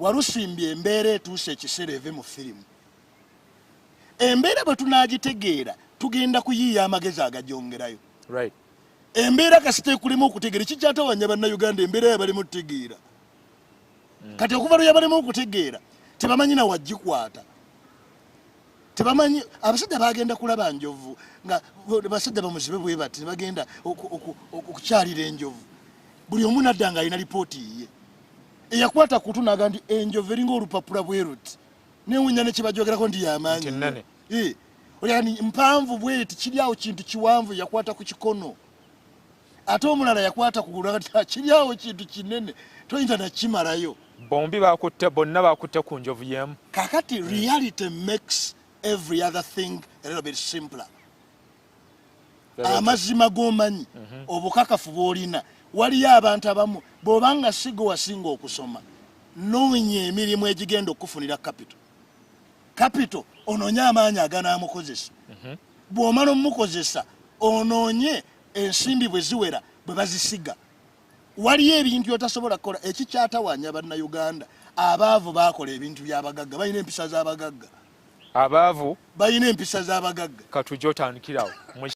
walusimbye embeera etuuse ekiseera eve mu firimu. Embeera bwe tunaagitegeera tugenda kuyiiya amagezi agagyongerayo. Right. Embeera kasite kulimu okutegeera kikyatawanya bannayuganda embeera yabalimu okutegeera. Kati okuva lwe yabalimu okutegeera tebamanyi na waggikwata. Tebamanyi abasajja bagenda kulaba njovu nga basajja bamuzibe bwe bati bagenda okukyalira enjovu. Buli omu nadda nga alina lipooti ye. Eyakwata kutu naga nti enjovu eringa olupapula bweruti. Newunya ne kibajogerako ndi y'amaanyi. Oli mpanvu bweti kiri awo kintu kiwanvu yakwata ku kikono. Ate omulala yakwata ku gulu nga kiri awo kintu kinene toyinza na kimalayo. Bombi bakutte bonna bakutte ku njovu yemu. Kakati reality makes every other thing a little bit simpler. Amazima g'omanyi obukakafu bw'olina waliyo abantu abamu bw'obanga sigo wasinga okusoma noonya emirimu egigenda okufunira capital onoonye amaanyi aganaamukozesa. Bw'omala omukozesa onoonye ensimbi bwe ziwera bwe bazisiga. Waliyo ebintu otasobola kukola ekikyatawanya bannayuganda abaavu baakola ebintu by'abagagga balina empisa z'abagagga. Abaavu balina empisa z'abagagga. Katujja otandikirawo.